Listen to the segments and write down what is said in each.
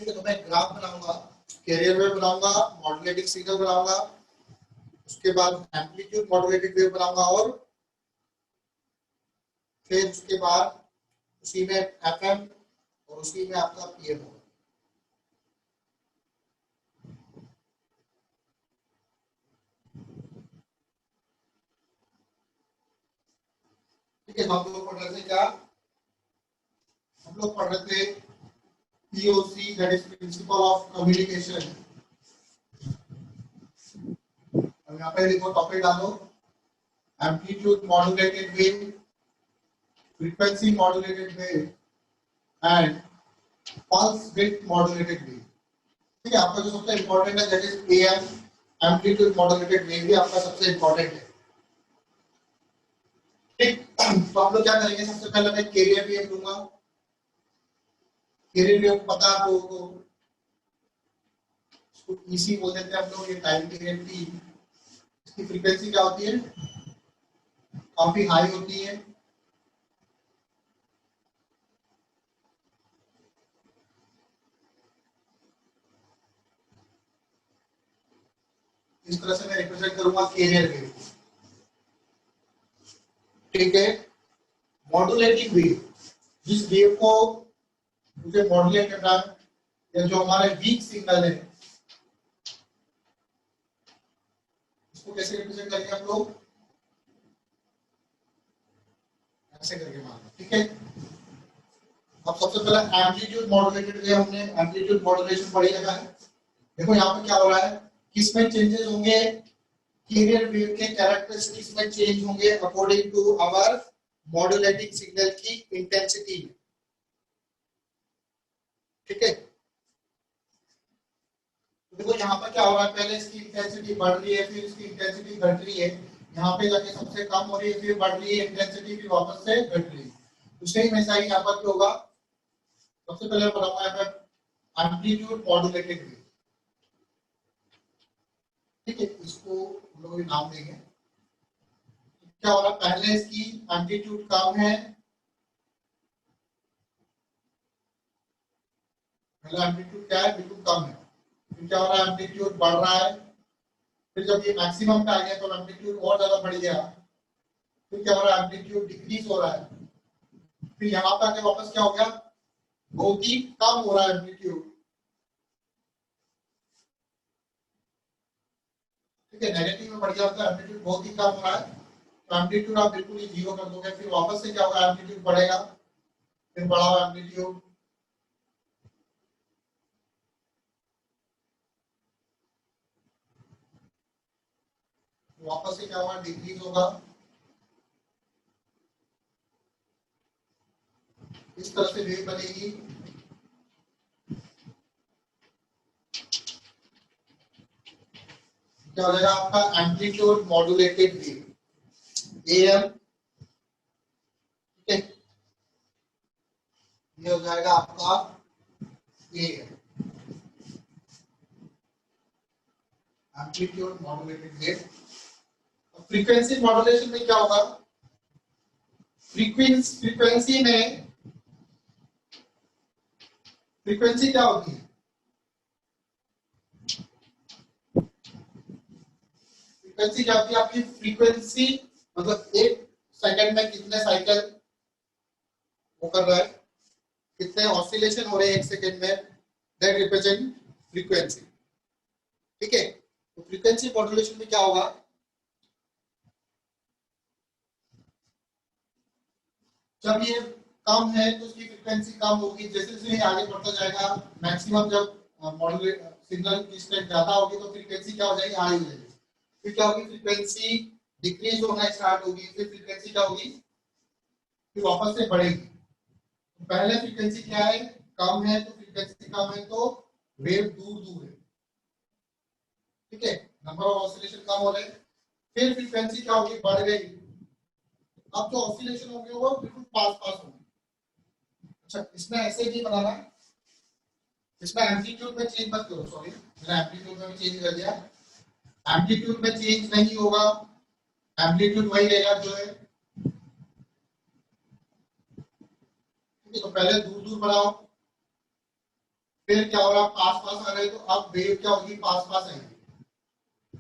ठीक है, तो मैं ग्राफ बनाऊंगा, कैरियर वेव बनाऊंगा, मॉड्यूलेटिंग सिग्नल बनाऊंगा, उसके बाद एम्पलीट्यूड मॉड्यूलेटेड वेव बनाऊंगा और फिर उसके बाद उसी में एफएम और उसी में आपका पीएम होगा। ठीक है, हम लोग पढ़ रहे थे क्या, हम लोग पढ़ रहे थे POC, that is principle of communication. अब यहाँ पे देखो टॉपिक डालो, amplitude modulated wave, frequency modulated wave and pulse width modulated wave. ठीक है, आपका जो सबसे इंपॉर्टेंट है that is am, amplitude modulated wave भी आपका सबसे इंपॉर्टेंट है। ठीक, तो हम लोग क्या करेंगे, सबसे पहले मैं कैरियर वेव लूंगा। कैरियर वेव पता है आप लोगों को, इसको ईसी बोल देते हैं हम लोग, ये टाइम पीरियड की इसकी फ्रीक्वेंसी क्या होती है, काफी हाई होती है। इस तरह से मैं रिप्रेजेंट करूंगा कैरियर वेव। ठीक है, मॉड्यूलेटिंग वेव, जिस वेव को मुझे मॉड्यूलेट करना है, या जो हमारे वीक सिग्नल है, इसको कैसे रिप्रेजेंट करेंगे हम लोग, ऐसे करके मान लो। ठीक है, अब सबसे पहले एम्पलीट्यूड मॉड्यूलेटेड वेव, हमने एम्पलीट्यूड मॉड्यूलेशन पढ़ी लगा है। देखो यहाँ पे क्या हो रहा है, किसमें चेंजेस होंगे, कैरियर वेव के कैरेक्टरिस्टिक्स में चेंज होंगे according to our modulating signal की इंटेंसिटी में। ठीक है, देखो यहाँ पर क्या हो रहा है, पहले इसकी इंटेंसिटी बढ़ रही है, फिर इसकी इंटेंसिटी घट रही है, यहाँ पे जाके सबसे कम हो रही है, फिर बढ़ रही है इंटेंसिटी, फिर वापस से घट रही है। तो सेम ऐसा ही यहाँ पर क्या होगा, सबसे पहले बनाऊंगा यहाँ पर एम्पलीट्यूड मॉड्यूलेटेड वेव। ठीक है, इसको हम लोग नाम देंगे। क्या हो रहा है, पहले इसकी एम्पलीट्यूड कम है, पहला एम्पलीट्यूड क्या है, बिल्कुल कम है, फिर क्या हो रहा है, एम्पलीट्यूड बढ़ रहा है, फिर जब ये मैक्सिमम पे आ गया तो एम्पलीट्यूड और ज्यादा बढ़ गया, फिर क्या हो रहा है, एम्पलीट्यूड डिक्रीज हो रहा है, फिर यहाँ पे आके वापस क्या हो गया, बहुत ही कम हो रहा है एम्पलीट्यूड। ठीक है, नेगेटिव में बढ़ जाता है, एम्पलीट्यूड बहुत ही कम हो रहा है, तो एम्पलीट्यूड आप बिल्कुल ही जीरो कर दोगे, फिर वापस से क्या होगा, एम्पलीट्यूड बढ़ेगा, फिर बढ़ा हुआ एम्पलीट्यूड, वापस से क्या होगा, डिक्रीज होगा। इस तरह से वेव बनेगी। क्या हो जाएगा आपका एम्पलीट्यूड मॉड्यूलेटेड वेव, एएम। ठीक है, ये हो जाएगा आपका am, amplitude modulated wave. Frequency modulation में क्या होगा, फ्रीक्वेंसी में फ्रीक्वेंसी क्या होती है, फ्रीक्वेंसी क्या होती है आपकी, फ्रीक्वेंसी मतलब एक सेकंड में कितने साइकिल वो कर रहा है, कितने ऑसिलेशन हो रहे हैं एक सेकंड में, दैट रिप्रेजेंट फ्रीक्वेंसी। ठीक है, तो फ्रीक्वेंसी मॉड्यूलेशन में क्या होगा, जब ये कम है तो उसकी फ्रीक्वेंसी कम होगी, जैसे जैसे ये आगे बढ़ता जाएगा, मैक्सिमम जब मॉड्यूलेट सिग्नल की स्ट्रेंथ ज्यादा होगी तो फ्रीक्वेंसी क्या हो जाएगी, हाई हो जाएगी, फिर क्या होगी, फ्रीक्वेंसी डिक्रीज होना स्टार्ट होगी, फिर फ्रीक्वेंसी क्या होगी, फिर वापस से बढ़ेगी। तो पहले फ्रीक्वेंसी क्या है, कम है, तो फ्रीक्वेंसी कम है तो वेव दूर दूर है। ठीक है, नंबर ऑफ ऑसिलेशन कम हो रहे हैं, फिर फ्रीक्वेंसी क्या होगी, बढ़ गई, अब जो ऑसिलेशन होंगे वो बिल्कुल पास पास होंगे। अच्छा, इसमें ऐसे ही बनाना है, इसमें एम्पलीट्यूड में चेंज मत करो, सॉरी मैंने एम्पलीट्यूड में चेंज कर दिया, एम्पलीट्यूड में चेंज नहीं होगा, एम्पलीट्यूड वही रहेगा जो है। ठीक है, तो पहले दूर दूर बढ़ाओ, फिर क्या हो रहा, पास पास आ रहे, तो अब वेव क्या होगी, पास पास आएगी,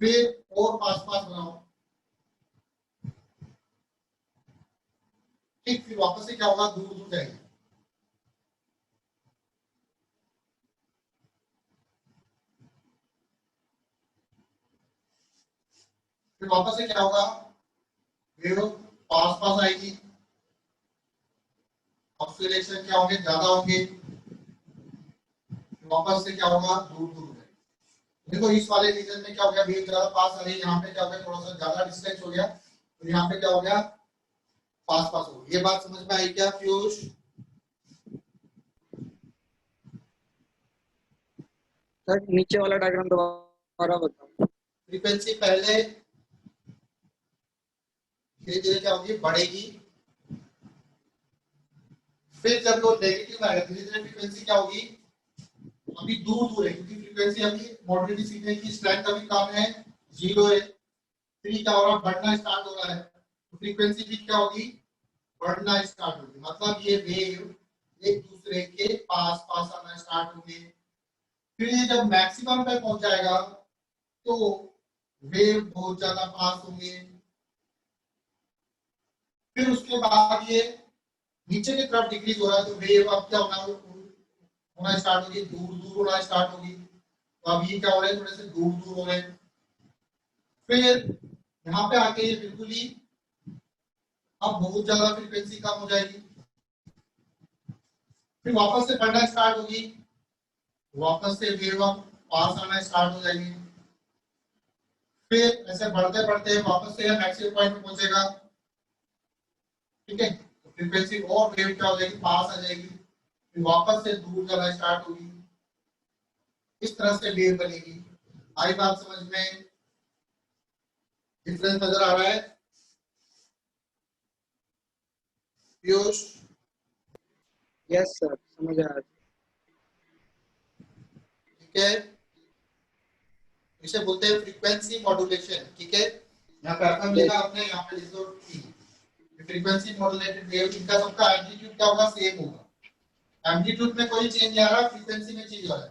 फिर और पास पास बनाओ, ठीक, फिर वापस से क्या होगा, दूर दूर जाएगी। फिर वापस से क्या होगा, वेव पास पास आएगी, ऑक्सीलेशन क्या होंगे, ज्यादा होंगे, वापस से क्या होगा, दूर दूर जाएगी। देखो इस वाले रीजन में क्या हो गया, वेव ज्यादा पास आ रही है, यहाँ पे क्या हो गया, थोड़ा सा ज्यादा डिस्टेंस हो गया, तो यहाँ पे क्या हो गया, पास पास हो गया। ये बात समझ में आई क्या पीयूष? सर नीचे वाला डायग्राम दोबारा बताओ। फ्रीक्वेंसी पहले धीरे धीरे क्या होगी, बढ़ेगी, फिर जब वो नेगेटिव आएगा धीरे धीरे फ्रीक्वेंसी क्या होगी, अभी दूर दूर है, क्योंकि फ्रीक्वेंसी अभी मॉड्यूलेटेड सिग्नल की स्ट्रेंथ अभी कम है, 0 है, फिर क्या हो रहा है, बढ़ना स्टार्ट हो रहा है, तो फ्रीक्वेंसी भी क्या होगी, बढ़ना स्टार्ट होगी, मतलब ये वेव एक दूसरे के पास पास आना स्टार्ट होंगे, फिर ये जब मैक्सिमम पे पहुंच जाएगा तो वेव बहुत ज्यादा पास होंगे, फिर उसके बाद ये नीचे की तरफ डिक्रीज हो रहा है, तो वेव अब क्या होना स्टार्ट होगी, दूर दूर होना स्टार्ट होगी, तो अब ये क्या हो रहा है, थोड़े से दूर दूर हो रहे हैं, फिर यहाँ पे आके ये बिल्कुल ही अब बहुत ज्यादा फ्रीक्वेंसी कम हो जाएगी, फिर वापस से बढ़ना स्टार्ट होगी, वापस से वेव अब पास आना स्टार्ट हो जाएगी, फिर ऐसे बढ़ते बढ़ते वापस से मैक्सिमम पॉइंट पे पहुंचेगा, ठीक है, तो फ्रीक्वेंसी और वेव क्या हो जाएगी, पास आ जाएगी, फिर वापस से दूर जाना स्टार्ट होगी, इस तरह से वेव बनेगी। आई बात समझ में, डिफरेंस नजर आ रहा है पीयूष? यस सर समझ आ रहा है। ठीक है, इसे बोलते हैं फ्रीक्वेंसी मॉड्यूलेशन, ठीक है, यहाँ पे एफएम लिखा आपने, यहाँ पे लिख दो टी, फ्रीक्वेंसी मॉड्यूलेटेड वेव, इनका सबका एम्पलीट्यूड क्या होगा, सेम होगा, एम्पलीट्यूड में कोई चेंज नहीं आ रहा, फ्रीक्वेंसी में चेंज हो रहा है।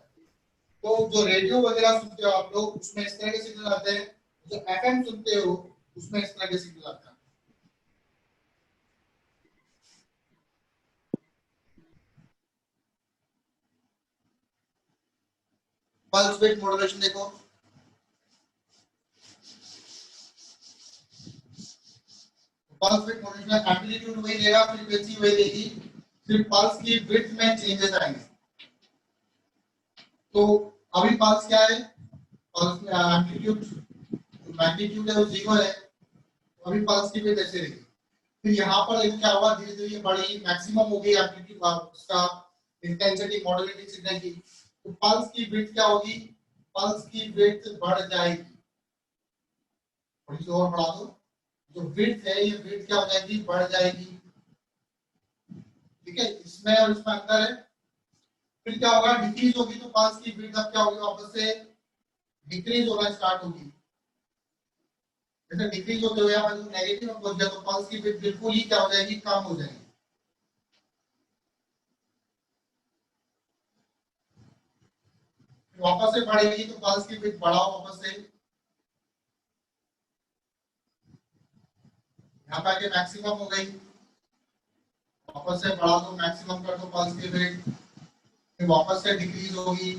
तो जो रेडियो वगैरह सुनते हो आप लोग, उसमें इस तरह के सिग्नल आते हैं, जो एफएम सुनते हो उसमें इस तरह के सिग्नल आते हैं। पल्स विड्थ मॉड्यूलेशन देखो, पल्स विड्थ मॉड्यूलेशन एम्पलीट्यूड वही देगा, फ्रीक्वेंसी वही देगी, सिर्फ पल्स की विड्थ में चेंजेस आएंगे। तो अभी पल्स क्या है, पल्स में एम्पलीट्यूड, मैग्नीट्यूड है वो 0 है, तो अभी पल्स की विड्थ ऐसे रहेगी, फिर यहाँ पर देखो क्या हुआ, धीरे धीरे ये बढ़ी, मैक्सिमम हो गई एम्पलीट्यूड उसका, इंटेंसिटी मॉड्यूलेटिंग सिग्नल की, तो पल्स की विड्थ क्या होगी, पल्स की विड्थ बढ़ जाएगी, थोड़ी सी और बढ़ा दो, जो विड्थ है ये विड्थ क्या हो जाएगी, बढ़ जाएगी, ठीक है, इसमें और इसमें अंतर है। फिर क्या होगा, डिक्रीज होगी, तो पल्स की विड्थ अब क्या होगी, वापस से डिक्रीज होना स्टार्ट होगी, जैसे डिक्रीज होते हुए यहाँ पर नेगेटिव में पहुंच गया, तो पल्स की विड्थ बिल्कुल ही क्या हो जाएगी, कम हो जाएगी, वापस से बढ़ेगी, तो पल्स की विड्थ बढ़ाओ वापस से, यहाँ पे आके मैक्सिमम हो गई, वापस से बढ़ा दो, मैक्सिमम कर दो पल्स की विड्थ, फिर वापस से डिक्रीज होगी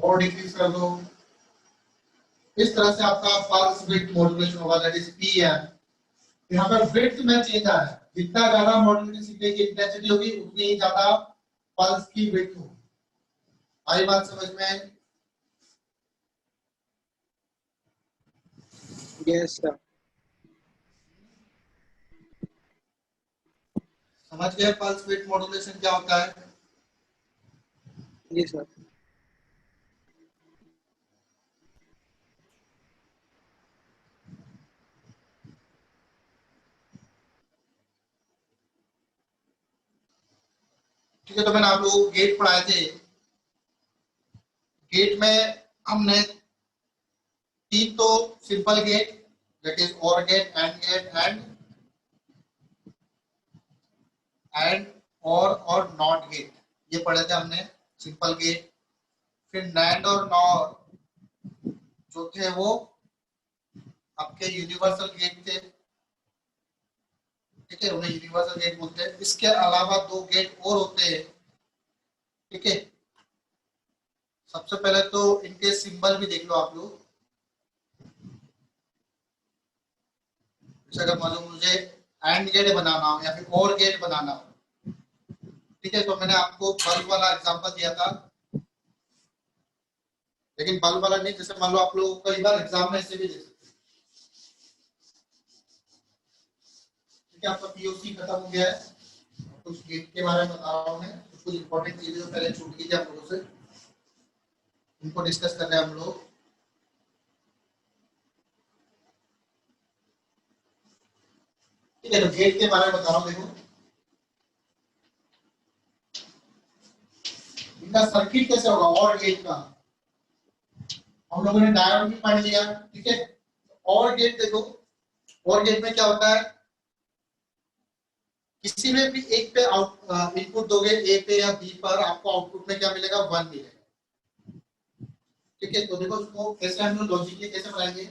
और डिक्रीज कर दो, इस तरह से आपका पल्स विड्थ मॉड्यूलेशन होगा, दैट इज पीएम। यहाँ पर विड्थ में चेंज आ है, जितना ज्यादा मॉड्यूलेटेड सिग्नल की इंटेंसिटी होगी उतनी ही ज्यादा पल्स की विड्थ होगी। आई बात समझ में? Yes sir. समझ गए पल्स विड्थ मॉड्यूलेशन क्या होता है? जी सर। ठीक है, तो मैंने आप लोगों को गेट पढ़ाए थे, गेट में हमने तीन तो सिंपल गेट, दैट इज और गेट, एंड गेट, एंड और नॉट गेट, ये पढ़े थे हमने सिंपल गेट। फिर नैंड और नॉर जो थे वो आपके यूनिवर्सल गेट थे, ठीक है, उन्हें यूनिवर्सल गेट बोलते हैं। इसके अलावा दो गेट और होते हैं, ठीक है। सबसे पहले तो इनके सिंबल भी देख लो आप लोग। जैसे अगर मान लो मुझे एंड गेट बनाना हो या फिर और गेट बनाना हो, ठीक है, तो मैंने आपको बल्ब वाला एग्जांपल दिया था, लेकिन बल्ब वाला नहीं, जैसे मान लो आप लोग कई बार एग्जाम में ऐसे भी दे सकते हैं, ठीक है। आपका पीओसी खत्म हो गया है, कुछ गेट के बारे में बता रहा हूँ मैं, कुछ इंपॉर्टेंट चीजें जो पहले छूट गई थी आप लोगों से, उनको डिस्कस कर रहे हैं हम लोग। ठीक है, तो गेट के बारे में बता रहा हूँ, देखो इनका सर्किट कैसे होगा और गेट का। हम लोगों ने डायोड भी पढ़ लिया, ठीक है। और गेट देखो, और गेट में क्या होता है, किसी में भी एक पे आउट इनपुट दोगे, ए पे या बी पर, आपको आउटपुट में क्या मिलेगा, 1 मिलेगा, ठीक है। तो देखो इसको कैसे हम लोग लॉजिकली कैसे बनाएंगे।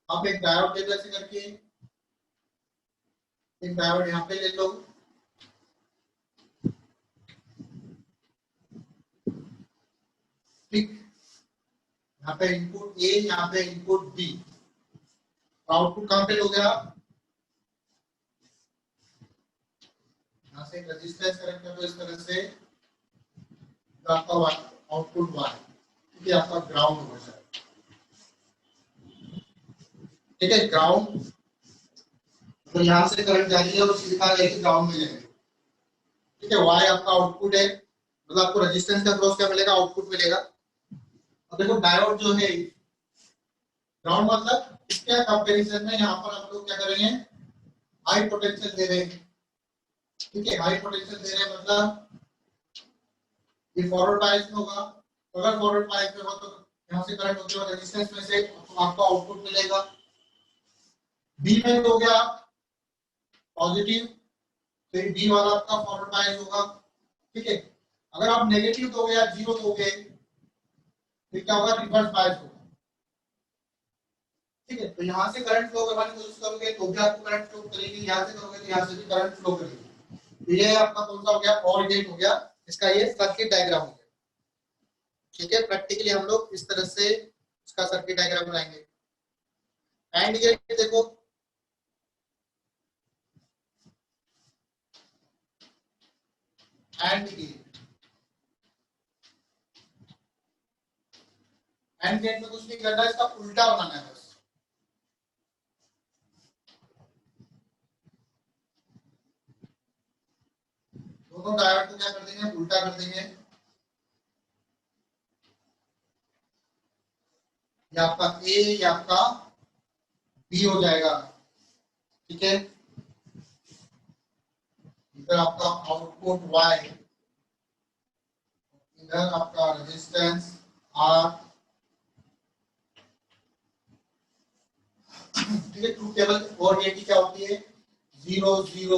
आप एक डायोड ले लो ऐसे करके, एक डायोड यहाँ पे ले लो, ठीक, यहाँ पे इनपुट ए, यहाँ पे इनपुट बी, आउटपुट कहां पे लोगे आप, यहाँ से रेजिस्टेंस कनेक्ट कर दो इस तरह से, तो आपका आउटपुट 1, ठीक है, आपका ग्राउंड हो जाएगा, ठीक है। ग्राउंड तो यहाँ से करंट जा रही है और सीधा लेके ग्राउंड में जाएगी, ठीक है। वाई आपका आउटपुट है, मतलब आपको रेजिस्टेंस का क्रॉस क्या मिलेगा, आउटपुट मिलेगा। अब देखो डायोड जो है ग्राउंड, मतलब इसके कंपैरिजन में यहाँ पर हम लोग क्या करेंगे, हाई पोटेंशियल दे रहे हैं, ठीक है। हाई पोटेंशियल दे रहे हैं मतलब ये फॉरवर्ड बायस में होगा, अगर फॉरवर्ड बायस में हो तो यहाँ से करंट होते हुए रेजिस्टेंस में से आपको आउटपुट मिलेगा। बी में हो गया पॉजिटिव, तो बी वाला आपका फॉरवर्ड बायस होगा, ठीक है। अगर आप नेगेटिव दोगे या जीरो दोगे तो क्या होगा, रिवर्स बायस होगा, ठीक है। तो यहाँ से करंट फ्लो करवाने की कोशिश करोगे तो भी आपको करंट फ्लो करेगी, यहाँ से करोगे तो यहाँ से भी करंट फ्लो करेगी। तो ये आपका कौन सा हो गया, और गेट हो गया, इसका ये सर्किट डायग्राम हो गया, ठीक है। प्रैक्टिकली हम लोग इस तरह से इसका सर्किट डायग्राम बनाएंगे। एंड गेट देखो, एंड गेट, एंड गेट में कुछ नहीं करना है, इसका उल्टा बनाना है बस। दोनों डायोड को क्या कर देंगे, उल्टा कर देंगे। ये आपका ए, ये आपका बी हो जाएगा, ठीक है। इधर आपका आउटपुट वाई, इधर आपका रेजिस्टेंस आर, ठीक है। ट्रूथ टेबल और ये की क्या होती है, 0 0,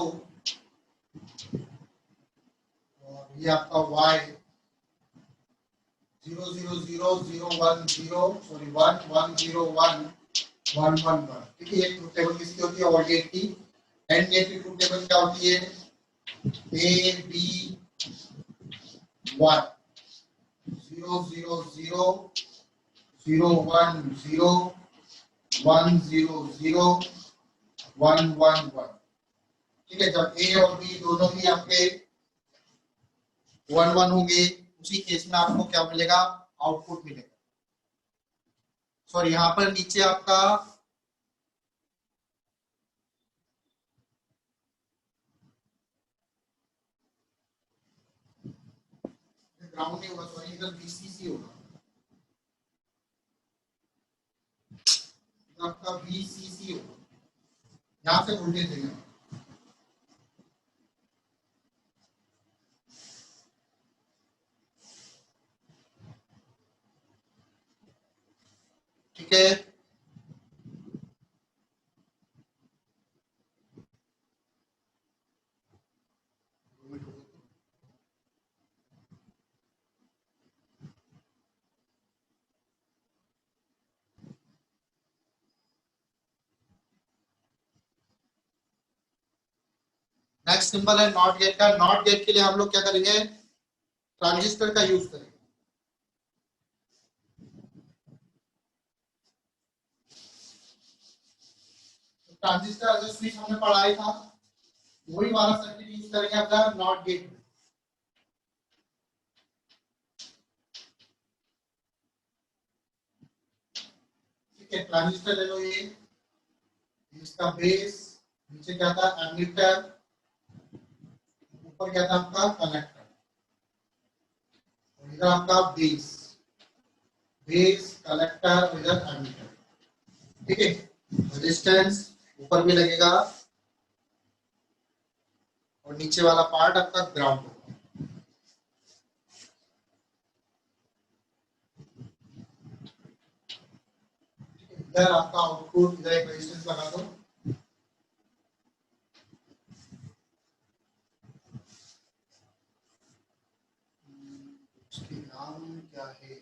और ये आपका वाई 0 0 0 0 1 0, सॉरी 1 1 0 1 1 1 1, ठीक है। ये ट्रूथ टेबल किसकी होती है, और गेट की। एंड गेट की ट्रूथ टेबल क्या होती है, ए बी 1 0 0 0 0 1 0 1 0 0 1 1 1, ठीक है। जब ए और बी दोनों ही आपके 1 1 होंगे, उसी केस में आपको क्या मिलेगा, आउटपुट मिलेगा। सॉरी, यहाँ पर नीचे आपका ग्राउंड नहीं होगा, सॉरी, इधर वीसीसी होगा, आपका वीसीसी होगा, यहाँ से वोल्टेज देगा, ठीक है। नेक्स्ट सिंबल है नॉट गेट का। नॉट गेट के लिए हम लोग क्या करेंगे, ट्रांजिस्टर का यूज करेंगे। ट्रांजिस्टर जो स्विच हमने पढ़ाया था वही वाला सर्किट यूज करेंगे अपना नॉट गेट में। ठीक है, ट्रांजिस्टर ले लो, ये इसका बेस, नीचे क्या था एमीटर, ऊपर क्या था आपका कनेक्टर, और इधर आपका बेस, बेस कलेक्टर और इधर एमीटर। ठीक है, रेजिस्टेंस ऊपर भी लगेगा और नीचे वाला पार्ट आपका ग्राउंड होगा। इधर आपका आउटपुट, इधर एक रेजिस्टेंस लगा दो। उसकी नाम क्या है,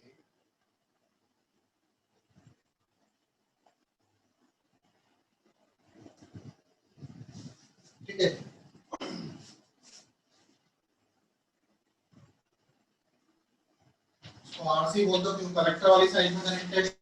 ठीक है। तो आरसी बोल दो, क्यों कलेक्टर वाली साइड में कनेक्टेड